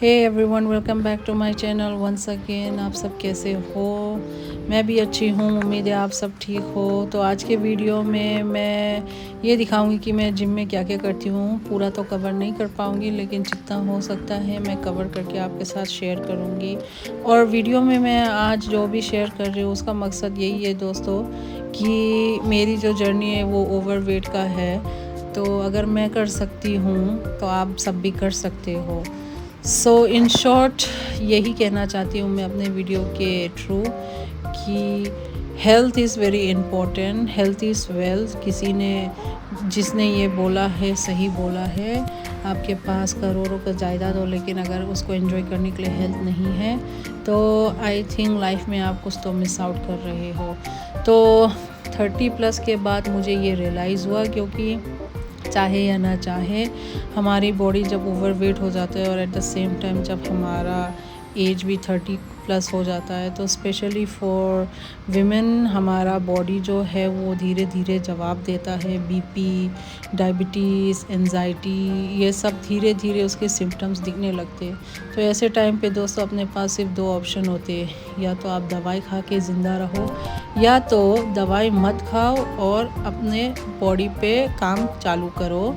Hey everyone, welcome back to my channel once again. आप सब कैसे हो? मैं भी अच्छी हूँ, उम्मीद है आप सब ठीक हो। तो आज के वीडियो में मैं ये दिखाऊंगी कि मैं जिम में क्या क्या करती हूँ। पूरा तो कवर नहीं कर पाऊँगी, लेकिन जितना हो सकता है मैं कवर करके आपके साथ शेयर करूँगी। और वीडियो में मैं आज जो भी शेयर कर रही हूँ उसका मकसद यही है दोस्तों, कि मेरी जो जर्नी है वो ओवरवेट का है। तो अगर मैं कर सकती हूँ तो आप सब भी कर सकते हो। सो इन शॉर्ट यही कहना चाहती हूँ मैं अपने वीडियो के थ्रू कि health is very important, health is wealth. जिसने ये बोला है सही बोला है। आपके पास करोड़ों का जायदाद हो, लेकिन अगर उसको एंजॉय करने के लिए हेल्थ नहीं है तो आई थिंक लाइफ में आप कुछ तो मिस आउट कर रहे हो। तो 30+ के बाद मुझे ये रियलाइज़ हुआ, क्योंकि चाहे या ना चाहे हमारी बॉडी जब ओवरवेट हो जाता है और एट द सेम टाइम जब हमारा एज भी 30+ हो जाता है, तो स्पेशली फॉर विमेन हमारा बॉडी जो है वो धीरे धीरे जवाब देता है। बीपी, डायबिटीज़, एंजाइटी, ये सब धीरे धीरे उसके सिम्टम्स दिखने लगते हैं। तो ऐसे टाइम पे दोस्तों अपने पास सिर्फ 2 ऑप्शन होते हैं, या तो आप दवाई खा के ज़िंदा रहो, या तो दवाई मत खाओ और अपने बॉडी पे काम चालू करो,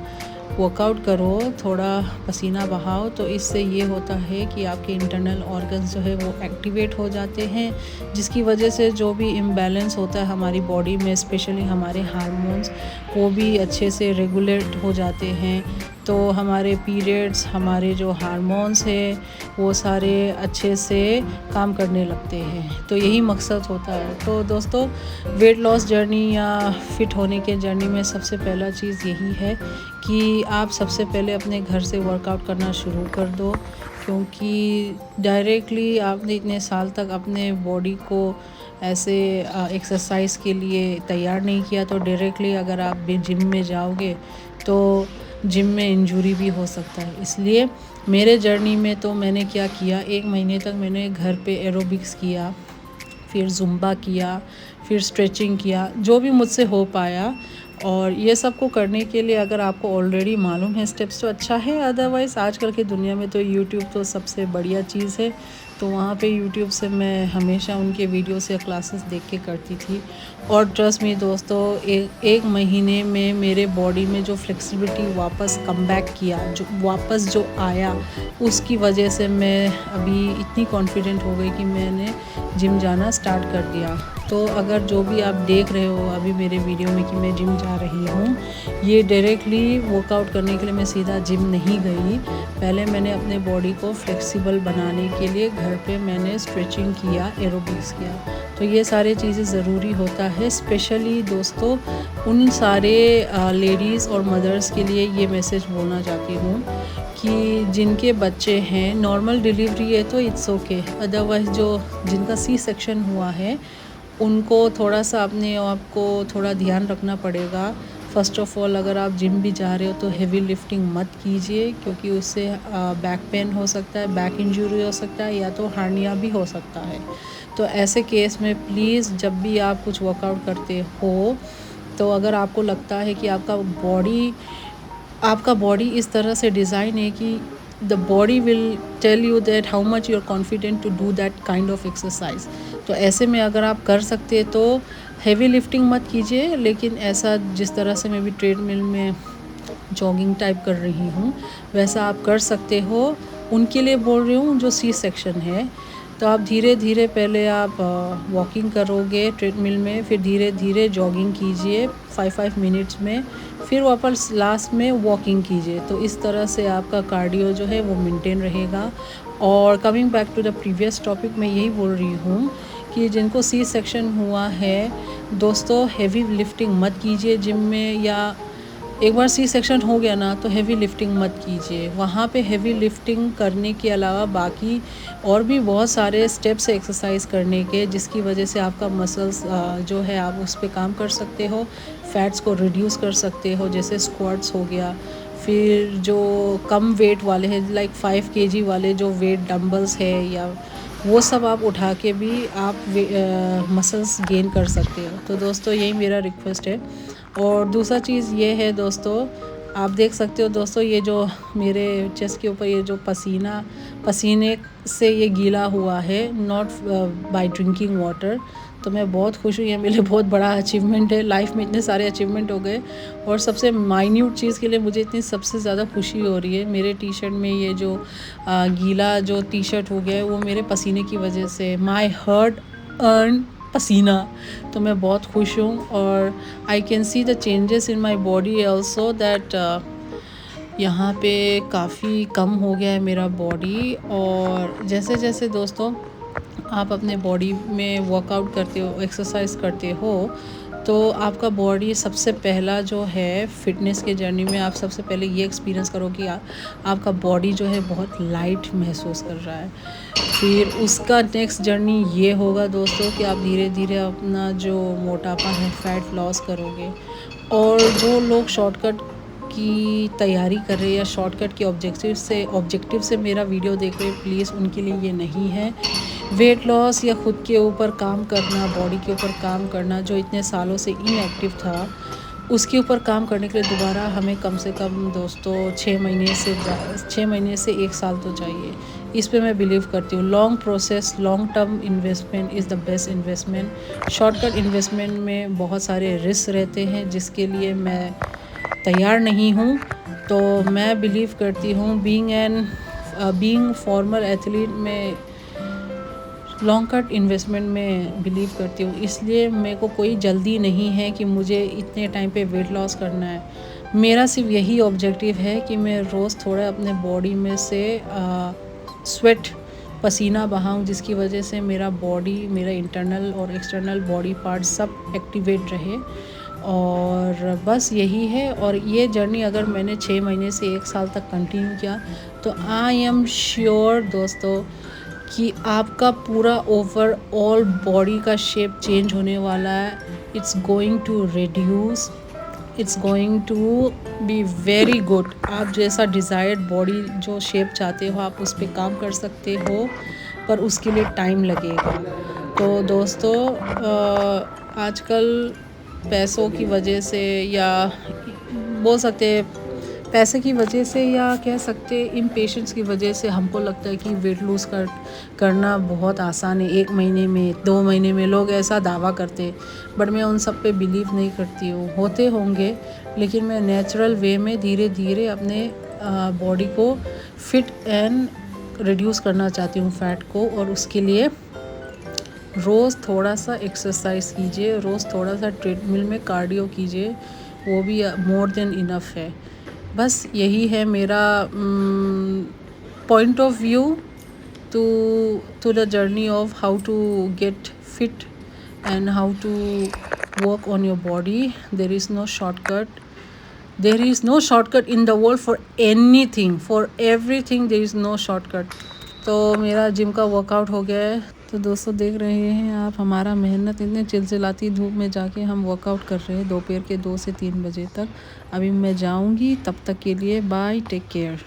वर्कआउट करो, थोड़ा पसीना बहाओ। तो इससे ये होता है कि आपके इंटरनल ऑर्गन्स जो है वो एक्टिवेट हो जाते हैं, जिसकी वजह से जो भी इम्बैलेंस होता है हमारी बॉडी में, स्पेशली हमारे हार्मोन्स, वो भी अच्छे से रेगुलेट हो जाते हैं। तो हमारे पीरियड्स, हमारे जो हार्मोन्स है वो सारे अच्छे से काम करने लगते हैं। तो यही मकसद होता है। तो दोस्तों, वेट लॉस जर्नी या फिट होने के जर्नी में सबसे पहला चीज़ यही है कि आप सबसे पहले अपने घर से वर्कआउट करना शुरू कर दो, क्योंकि डायरेक्टली आपने इतने साल तक अपने बॉडी को ऐसे एक्सरसाइज के लिए तैयार नहीं किया, तो डायरेक्टली अगर आप भी जिम में जाओगे तो जिम में इंजरी भी हो सकता है। इसलिए मेरे जर्नी में तो मैंने क्या किया, 1 महीने तक मैंने घर पे एरोबिक्स किया, फिर ज़ुम्बा किया, फिर स्ट्रेचिंग किया, जो भी मुझसे हो पाया। और ये सब को करने के लिए अगर आपको ऑलरेडी मालूम है स्टेप्स तो अच्छा है, अदरवाइज़ आजकल की दुनिया में तो यूट्यूब तो सबसे बढ़िया चीज़ है। तो वहाँ पे यूट्यूब से मैं हमेशा उनके वीडियोस या क्लासेस देख के करती थी। और ट्रस्ट मी दोस्तों, एक महीने में मेरे बॉडी में जो फ्लेक्सिबिलिटी वापस कम बैक किया, जो आया, उसकी वजह से मैं अभी इतनी कॉन्फिडेंट हो गई कि मैंने जिम जाना स्टार्ट कर दिया। तो अगर जो भी आप देख रहे हो अभी मेरे वीडियो में कि मैं जिम जा रही हूँ, ये डायरेक्टली वर्कआउट करने के लिए मैं सीधा जिम नहीं गई। पहले मैंने अपने बॉडी को फ्लेक्सिबल बनाने के लिए घर पे मैंने स्ट्रेचिंग किया, एरोबिक्स किया। तो ये सारी चीज़ें ज़रूरी होता है। स्पेशली दोस्तों उन सारे लेडीज़ और मदर्स के लिए ये मैसेज बोलना चाहती हूँ कि जिनके बच्चे हैं, नॉर्मल डिलीवरी है तो इट्स ओके, अदरवाइज़ जिनका सी सेक्शन हुआ है उनको थोड़ा सा अपने आप को थोड़ा ध्यान रखना पड़ेगा। फ़र्स्ट ऑफ़ ऑल, अगर आप जिम भी जा रहे हो तो हेवी लिफ्टिंग मत कीजिए, क्योंकि उससे बैक पेन हो सकता है, बैक इंजरी हो सकता है, या तो हार्निया भी हो सकता है। तो ऐसे केस में प्लीज़ जब भी आप कुछ वर्कआउट करते हो, तो अगर आपको लगता है कि आपका बॉडी इस तरह से डिज़ाइन है कि the body will tell you that how much you are confident to do that kind of exercise, तो ऐसे में अगर आप कर सकते तो हेवी लिफ्टिंग मत कीजिए। लेकिन ऐसा जिस तरह से मैं भी ट्रेडमिल में जॉगिंग टाइप कर रही हूँ, वैसा आप कर सकते हो। उनके लिए बोल रही हूँ जो सी सेक्शन है। तो आप धीरे धीरे पहले आप वॉकिंग करोगे ट्रेडमिल में, फिर धीरे धीरे जॉगिंग कीजिए 5 मिनट्स में, फिर वापस लास्ट में वॉकिंग कीजिए। तो इस तरह से आपका कार्डियो जो है वो मेंटेन रहेगा। और coming back to the previous topic, मैं यही बोल रही हूँ कि जिनको सी सेक्शन हुआ है दोस्तों, हेवी लिफ्टिंग मत कीजिए जिम में, या एक बार सी सेक्शन हो गया ना तो हेवी लिफ्टिंग मत कीजिए। वहाँ पे हेवी लिफ्टिंग करने के अलावा बाकी और भी बहुत सारे स्टेप्स है एक्सरसाइज करने के, जिसकी वजह से आपका मसल्स जो है आप उस पर काम कर सकते हो, फैट्स को रिड्यूस कर सकते हो, जैसे स्क्वाट्स हो गया। फिर जो कम वेट वाले हैं, लाइक 5 kg वाले जो वेट डंबल्स है, या वो सब आप उठा के भी आप मसल्स गेन कर सकते हो। तो दोस्तों यही मेरा रिक्वेस्ट है। और दूसरा चीज़ ये है दोस्तों आप देख सकते हो दोस्तों, ये जो मेरे चेस्ट के ऊपर ये जो पसीने से ये गीला हुआ है, नॉट बाय ड्रिंकिंग वाटर। तो मैं बहुत खुश हूँ, ये मेरे लिए बहुत बड़ा अचीवमेंट है। लाइफ में इतने सारे अचीवमेंट हो गए और सबसे माइन्यूट चीज़ के लिए मुझे इतनी सबसे ज़्यादा खुशी हो रही है। मेरे टी शर्ट में ये जो गीला जो टी शर्ट हो गया है वो मेरे पसीने की वजह से, माई हार्ड अर्न पसीना। तो मैं बहुत खुश हूँ और I can see the changes in my body also, that यहाँ पे काफ़ी कम हो गया है मेरा बॉडी। और जैसे जैसे दोस्तों आप अपने बॉडी में वर्कआउट करते हो, एक्सरसाइज करते हो, तो आपका बॉडी सबसे पहला जो है फिटनेस के जर्नी में आप सबसे पहले ये एक्सपीरियंस करो कि आपका बॉडी जो है बहुत लाइट महसूस कर रहा है। फिर उसका नेक्स्ट जर्नी ये होगा दोस्तों कि आप धीरे धीरे अपना जो मोटापा है, फैट लॉस करोगे। और जो लोग शॉर्टकट की तैयारी कर रहे हैं या शॉर्टकट के ऑब्जेक्टिव से मेरा वीडियो देख रहे हैं, प्लीज़ उनके लिए ये नहीं है। वेट लॉस या ख़ुद के ऊपर काम करना, बॉडी के ऊपर काम करना, जो इतने सालों से इनएक्टिव था, उसके ऊपर काम करने के लिए दोबारा हमें कम से कम दोस्तों 6 महीने से 1 साल तो चाहिए। इस पे मैं बिलीव करती हूँ। Long process, long term investment is the best investment. Shortcut investment में बहुत सारे रिस्क रहते हैं जिसके लिए मैं तैयार नहीं हूँ। तो मैं बिलीव करती हूँ बीइंग फॉर्मर एथलीट में लॉन्ग कट इन्वेस्टमेंट में बिलीव करती हूँ। इसलिए मेरे को कोई जल्दी नहीं है कि मुझे इतने टाइम पे वेट लॉस करना है। मेरा सिर्फ यही ऑब्जेक्टिव है कि मैं रोज़ थोड़ा अपने बॉडी में से स्वेट, पसीना बहाऊँ, जिसकी वजह से मेरा इंटरनल और एक्सटर्नल बॉडी पार्ट सब एक्टिवेट रहे। और बस यही है। और ये जर्नी अगर मैंने 6 महीने से 1 साल तक कंटिन्यू किया तो आई एम श्योर दोस्तों कि आपका पूरा ओवरऑल बॉडी का शेप चेंज होने वाला है। It's going to reduce, it's going to be very good. आप जैसा डिज़ायर्ड बॉडी जो शेप चाहते हो आप उस पर काम कर सकते हो, पर उसके लिए टाइम लगेगा। तो दोस्तों आजकल पैसों की वजह से, या बोल सकते हैं पैसे की वजह से, या कह सकते इम्पेशेंस की वजह से हमको लगता है कि वेट लूज़ करना बहुत आसान है। 1 महीने में, 2 महीने में लोग ऐसा दावा करते, बट मैं उन सब पे बिलीव नहीं करती हूँ। होते होंगे, लेकिन मैं नेचुरल वे में धीरे धीरे अपने बॉडी को फिट एंड रिड्यूस करना चाहती हूँ, फैट को। और उसके लिए रोज़ थोड़ा सा एक्सरसाइज कीजिए, रोज़ थोड़ा सा ट्रेडमिल में कार्डियो कीजिए, वो भी मोर देन इनफ है। बस यही है मेरा point of view to the journey of how to get fit and how to work on your body. There is no shortcut in the world for anything, for everything there is no shortcut. तो मेरा gym का workout हो गया है। तो दोस्तों देख रहे हैं आप हमारा मेहनत, इतने चिलचिलाती धूप में जाके हम वर्कआउट कर रहे हैं दोपहर के 2 से 3 बजे तक। अभी मैं जाऊंगी, तब तक के लिए बाय, टेक केयर।